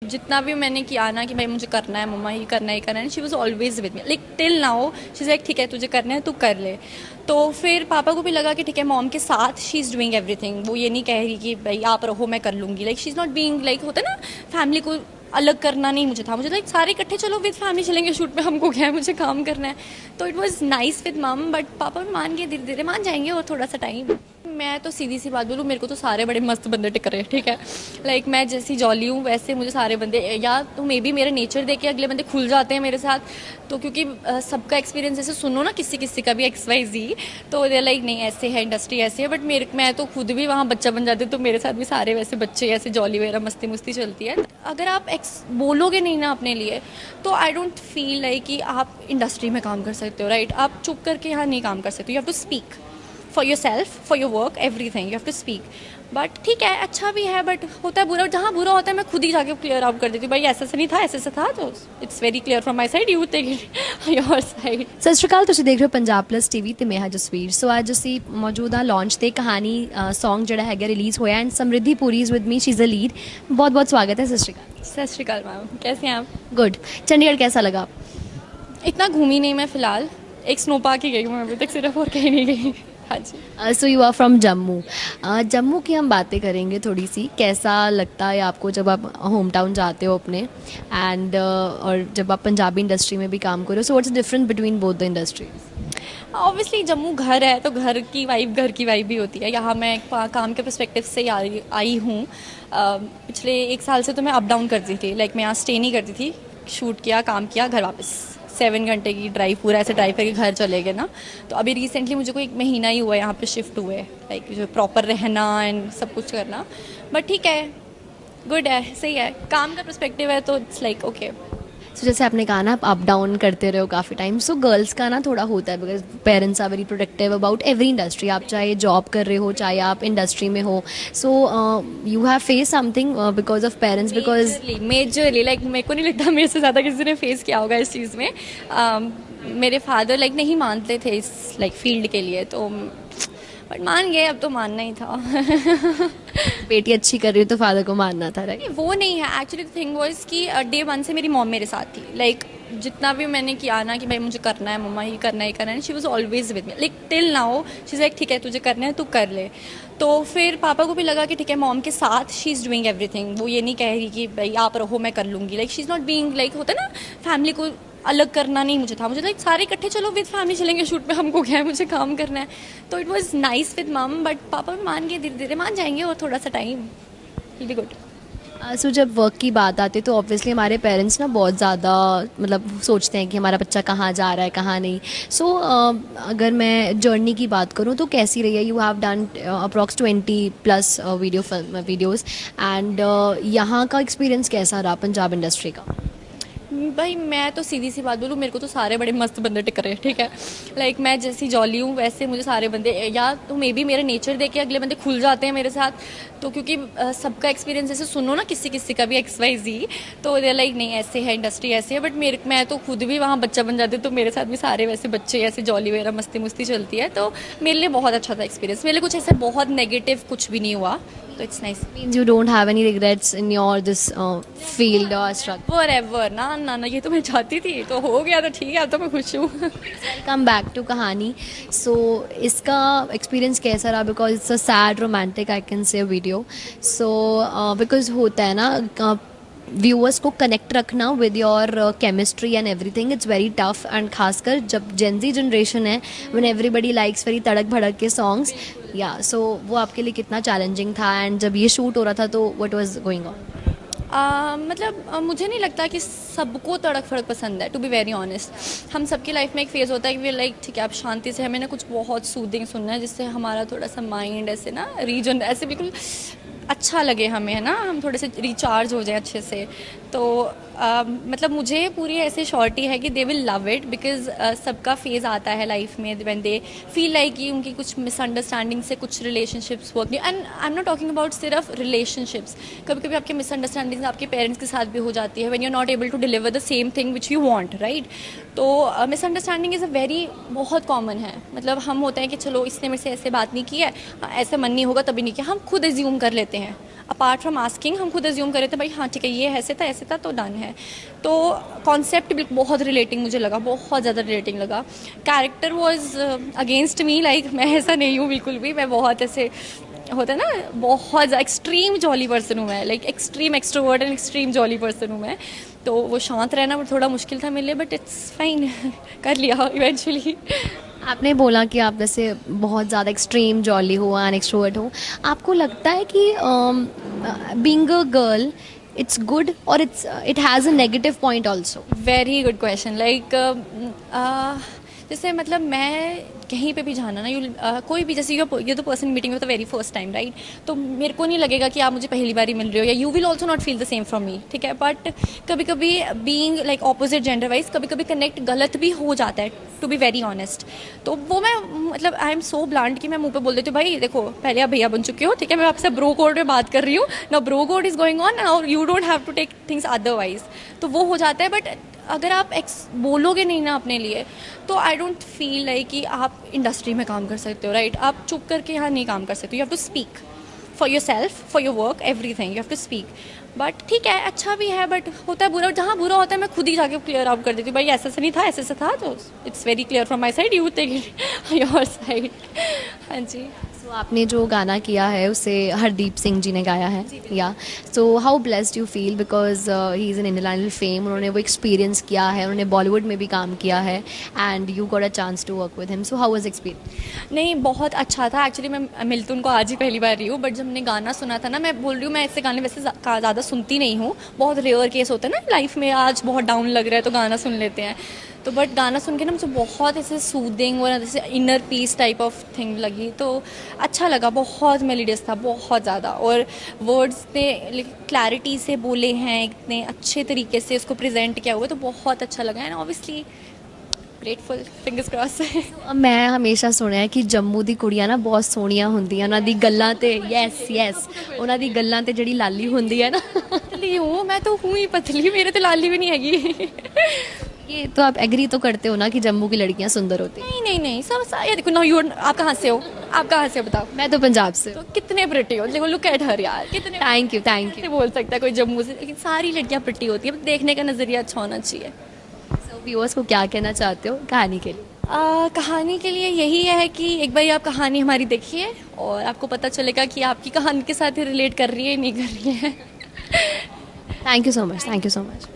जितना भी मैंने किया ना कि भाई मुझे करना है मम्मा, ये करना है ये करना है, she was always with me like till now. She is like ठीक है तुझे करना है तू कर ले। तो फिर पापा को भी लगा कि ठीक है मॉम के साथ शी इज़ डूइंग एवरीथिंग, वो ये नहीं कह रही कि भाई आप रहो मैं कर लूँगी, like she is not being like होता है ना फैमिली को अलग करना नहीं मुझे था, मुझे लाइक सारे इकट्ठे चलो विद फैमिली चलेंगे शूट पे, हमको क्या है मुझे काम करना है। तो इट वाज नाइस विद मम, बट पापा मान गए, धीरे धीरे मान जाएंगे और थोड़ा सा टाइम। मैं तो सीधी सी बात बोलूँ, मेरे को तो सारे बड़े मस्त बंदे टिक रहे हैं, ठीक है। लाइक मैं जैसी जॉली हूँ वैसे मुझे सारे बंदे, या तो मे बी मेरा नेचर देख के अगले बंदे खुल जाते हैं मेरे साथ। तो क्योंकि सबका एक्सपीरियंस ऐसे सुनो ना, किसी किसी का भी XYZ, तो दे लाइक नहीं ऐसे है इंडस्ट्री ऐसे है, बट मैं तो खुद भी वहाँ बच्चा बन जाती हूँ, तो मेरे साथ भी सारे वैसे बच्चे ऐसे जॉली वगैरह मस्ती मुस्ती चलती है। अगर आप बोलोगे नहीं ना अपने लिए, तो आई डोंट फील लाइक कि आप इंडस्ट्री में काम कर सकते हो, राइट। आप चुप करके यहाँ नहीं काम कर सकते, you have to speak for yourself, for your work, everything you have to speak. But ठीक है, अच्छा भी है, बट होता है बुरा, जहाँ बुरा होता है मैं खुद ही जाके क्लियर आउट कर देती हूँ, भाई ऐसा से नहीं था ऐसे से था, तो it's very clear from my side, you take it your side. ਸਤਿ ਸ਼੍ਰੀ ਅਕਾਲ, ਤੁਸੀਂ ਦੇਖ ਰਹੇ ਹੋ ਪੰਜਾਬ ਪਲੱਸ ਟੀਵੀ ਤੇ ਮੈਂ ਹਾਂ ਜਸਵੀਰ। ਸੋ ਅੱਜ ਅਸੀਂ ਮੌਜੂਦ ਹਾਂ ਲਾਂਚ ਤੇ ਕਹਾਣੀ ਸੌਂਗ ਜਿਹੜਾ ਹੈਗਾ ਰਿਲੀਜ਼ ਹੋਇਆ and Samridhi Puri is with me, she is a lead. ਬਹੁਤ ਬਹੁਤ ਸਵਾਗਤ ਹੈ, ਸਤਿ ਸ਼੍ਰੀ ਅਕਾਲ। सत श्रीकाल मैम, कैसे हैं आप? गुड। चंडीगढ़ कैसा लगा आप? इतना घूमी नहीं मैं फ़िलहाल, एक स्नो पार्क ही गई हूँ मैं अभी तक, सिर्फ और कहीं नहीं गई। हाँ जी। So you are from Jammu. Jammu की हम बातें करेंगे थोड़ी सी। कैसा लगता है आपको जब आप होम टाउन जाते हो अपने एंड और जब आप पंजाबी इंडस्ट्री में भी काम करो, so what's difference between both the industries? Obviously Jammu घर है तो घर की वाइब भी होती है। यहाँ मैं काम के पर्सपेक्टिव से ही आई हूँ। पिछले 1 साल से तो मैं अप डाउन करती थी, लाइक मैं यहाँ स्टे नहीं करती थी, शूट किया काम किया घर वापस, 7 घंटे की ड्राइव, पूरा ऐसे ड्राइव करके घर चले गए ना। तो अभी रिसेंटली मुझे कोई 1 महीना ही हुआ है यहाँ पे शिफ्ट हुए, लाइक जो प्रॉपर रहना एंड सब कुछ करना। बट ठीक है, गुड है, सही है, काम का पर्सपेक्टिव है तो इट्स लाइक ओके। सो जैसे आपने कहा ना आप अप डाउन करते रहे हो काफ़ी टाइम, सो गर्ल्स का ना थोड़ा होता है because parents are very protective about every industry. आप चाहे जॉब कर रहे हो चाहे आप इंडस्ट्री में हो, so you have face something because of parents because majorly like मेरे को नहीं लगता मेरे से ज़्यादा किसी ने फेस किया होगा इस चीज़ में। मेरे फादर लाइक नहीं मानते थे इस लाइक फील्ड के लिए, तो बट मान गए, अब तो मानना ही था। बेटी अच्छी कर रही हो तो फादर को मानना था, राइट? वो नहीं है एक्चुअली, द थिंग वाज कि डे 1 से मेरी मॉम मेरे साथ थी, लाइक जितना भी मैंने किया ना कि भाई मुझे करना है मम्मा, ये करना है ये करना है, she was always with me like till now. She is like ठीक है तुझे करना है तू कर ले। तो फिर पापा को भी लगा कि ठीक है मॉम के साथ शी इज़ डूइंग एवरीथिंग, वो ये नहीं कह रही कि भाई आप रहो मैं कर लूँगी, like she is not being like होता है ना फैमिली को अलग करना नहीं मुझे था, मुझे लाइक सारे इकट्ठे चलो विद फैमिली चलेंगे शूट पे, हमको क्या है मुझे काम करना है। तो इट वाज नाइस विद मम, बट पापा मान गए, धीरे धीरे मान जाएंगे और थोड़ा सा टाइम, विल बी गुड। सो जब वर्क की बात आती है तो ऑब्वियसली हमारे पेरेंट्स ना बहुत ज़्यादा मतलब सोचते हैं कि हमारा बच्चा कहाँ जा रहा है कहाँ नहीं। सो अगर मैं जर्नी की बात करूँ तो कैसी रही है? You have done approx 20+ videos and यहाँ का एक्सपीरियंस कैसा रहा पंजाब इंडस्ट्री का? भाई मैं तो सीधी सी बात बोलूँ, मेरे को तो सारे बड़े मस्त बंदे टिक रहे हैं, ठीक है। लाइक मैं जैसी जॉली हूँ वैसे मुझे सारे बंदे, या तो मे बी मेरा नेचर देख के अगले बंदे खुल जाते हैं मेरे साथ। तो क्योंकि सबका एक्सपीरियंस ऐसे सुनो ना, किसी किसी का भी XYZ, तो दे लाइक नहीं ऐसे है इंडस्ट्री ऐसे है, बट मैं तो खुद भी वहाँ बच्चा बन जाती हूँ, तो मेरे साथ भी सारे वैसे बच्चे ऐसे जॉली वगैरह मस्ती मुस्ती चलती है। तो मेरे लिए बहुत अच्छा था एक्सपीरियंस, मेरे लिए कुछ ऐसे बहुत नेगेटिव कुछ भी नहीं हुआ, तो it's nice. Means you don't have any regrets in your this field और स्ट्रगल? फॉरएवर ना ना ना, ये तो मैं चाहती थी, तो हो गया तो ठीक है, अब तो मैं खुश हूँ। कम बैक टू कहानी। सो इसका एक्सपीरियंस कैसा रहा? Because it's a sad romantic I can say video. So because होता है ना व्यूअर्स को कनेक्ट रखना with your chemistry and everything, it's very tough and खासकर जब जेनजी जनरेशन है, व्हेन एवरीबडी लाइक्स वेरी तड़क भड़क के सॉन्ग्स, या सो वो आपके लिए कितना चैलेंजिंग था एंड जब ये शूट हो रहा था तो व्हाट वाज गोइंग ऑन? मतलब मुझे नहीं लगता कि सबको तड़क फड़क पसंद है, टू बी वेरी ऑनेस्ट। हम सबकी लाइफ में एक फेज़ होता है कि वी लाइक ठीक है आप शांति से, हमें ना कुछ बहुत सूदिंग सुनना है जिससे हमारा थोड़ा सा माइंड ऐसे ना रीजन ऐसे बिल्कुल अच्छा लगे हमें, है ना, हम थोड़े से रिचार्ज हो जाए अच्छे से। तो मतलब मुझे पूरी ऐसे श्योरिटी है कि they will love it, because सबका फेज़ आता है लाइफ में व्हेन दे फील लाइक कि उनकी कुछ मिसअंडरस्टैंडिंग से कुछ रिलेशनशिप्स वर्क नहीं, and I am not talking about सिर्फ रिलेशनशिप्स, कभी कभी आपके मिसअंडरस्टैंडिंग्स आपके पेरेंट्स के साथ भी हो जाती है, when you are not able to deliver the same thing which you want, right. तो मिसअंडरस्टैंडिंग इज़ अ वेरी बहुत कॉमन है। मतलब हम होते हैं कि चलो इसने मेरे से ऐसे बात नहीं की है, ऐसा मन नहीं होगा तभी नहीं किया, हम खुद एज्यूम कर लेते लेते हैं, अपार्ट फ्रॉम आस्किंग हम खुद एज्यूम कर रहे थे भाई हाँ ठीक है ये ऐसे था तो डन है। तो कॉन्सेप्ट भी बहुत रिलेटिंग मुझे लगा, बहुत ज़्यादा रिलेटिंग लगा। Character was against me, like मैं ऐसा नहीं हूँ बिल्कुल भी, मैं बहुत ऐसे होता है ना, बहुत एक्सट्रीम जॉली पर्सन हूँ मैं, like extreme extrovert and extreme jolly person हूँ मैं। तो वो शांत रहना थोड़ा मुश्किल था मेरे लिए, बट इट्स फाइन कर लिया इवेंचुअली। आपने बोला कि आप जैसे बहुत ज़्यादा एक्सट्रीम जॉली हो एंड एक्सट्रोवर्ट हो, आपको लगता है कि being a girl it's good और it has a negative point also? Very good question. Like जैसे मतलब मैं कहीं पे भी जाना ना, कोई भी जैसे ये तो पर्सन मीटिंग में तो वेरी फर्स्ट टाइम राइट, तो मेरे को नहीं लगेगा कि आप मुझे पहली बार ही मिल रहे हो, या you will also not feel the same from me, ठीक है। बट कभी कभी being like opposite gender wise कभी कभी कनेक्ट गलत भी हो जाता है, टू बी वेरी ऑनेस्ट। तो वो मैं मतलब आई एम सो ब्लांट कि मैं मुंह पे बोल देती हूँ भाई देखो पहले आप भैया बन चुके हो, ठीक है, मैं आपसे ब्रो कोड में बात कर रही हूँ ना, bro code is going on और you don't have to take things otherwise. तो वो हो जाता है। बट अगर आप बोलोगे नहीं ना अपने लिए, तो आई डोंट फील लाइक कि आप इंडस्ट्री में काम कर सकते हो, राइट। आप चुप करके यहाँ नहीं काम कर सकते, you have to speak for yourself, for your work, everything you have to speak. But ठीक है, अच्छा भी है, बट होता है बुरा, जहाँ बुरा होता है मैं खुद ही जाके क्लियर आउट कर देती हूँ भाई ऐसा नहीं था, ऐसे था, तो it's very clear from my side, you take it your side. हाँ जी। सो आपने जो गाना किया है उसे हरदीप सिंह जी ने गाया है, या so how blessed you feel because he is an Indian fame, उन्होंने वो एक्सपीरियंस किया है, उन्होंने बॉलीवुड में भी काम किया है and you got a chance to work with him, so how was experience? नहीं, बहुत अच्छा था एक्चुअली। मैं मिल तो उनको आज ही पहली बार रही हूँ, बट जब हमने गाना सुना था ना, मैं बोल रही हूँ मैं ऐसे गाने वैसे ज़्यादा सुनती नहीं हूँ, बहुत रेयर केस होता है ना लाइफ में, आज बहुत डाउन लग रहा है तो गाना सुन लेते हैं। तो बट गाना सुन के ना मुझे बहुत ऐसे सूदिंग और जैसे inner peace type of thing लगी, तो अच्छा लगा, बहुत मेलोडियस था, बहुत ज़्यादा, और वर्ड्स ने क्लैरिटी से बोले हैं, इतने अच्छे तरीके से उसको प्रेजेंट किया हुआ है, तो बहुत अच्छा लगा and obviously grateful, fingers cross. मैं हमेशा सुनिया है कि जम्मू दी कुड़ियां ना बहुत सोहणियां ਹੁੰਦੀਆਂ, ਉਹਨਾਂ ਦੀ ਗੱਲਾਂ ਤੇ यस ਉਹਨਾਂ ਦੀ ਗੱਲਾਂ ਤੇ ਜਿਹੜੀ ਲਾਲੀ ਹੁੰਦੀ है ना पतली हूँ मैं, तो हूँ ही पतली, मेरे तो लाली भी नहीं हैगी। ये तो आप एग्री तो करते हो ना कि जम्मू की लड़कियां सुंदर होती हैं? नहीं सब ये देखो ना, यू आप कहाँ से हो, आप कहाँ से हो बताओ। मैं तो पंजाब से तो कितने प्रिटी हो, देखो लुक एट हर यार, कितने थैंक यू से बोल सकता है कोई जम्मू से, लेकिन सारी लड़कियां प्रिटी होती है, देखने का नजरिया अच्छा होना चाहिए। सो व्यूअर्स को क्या कहना चाहते हो कहानी के लिए? कहानी के लिए यही है कि एक बार आप कहानी हमारी देखिए और आपको पता चलेगा कि आपकी कहानी के साथ ही रिलेट कर रही है नहीं कर रही है। Thank you so much, thank you so much.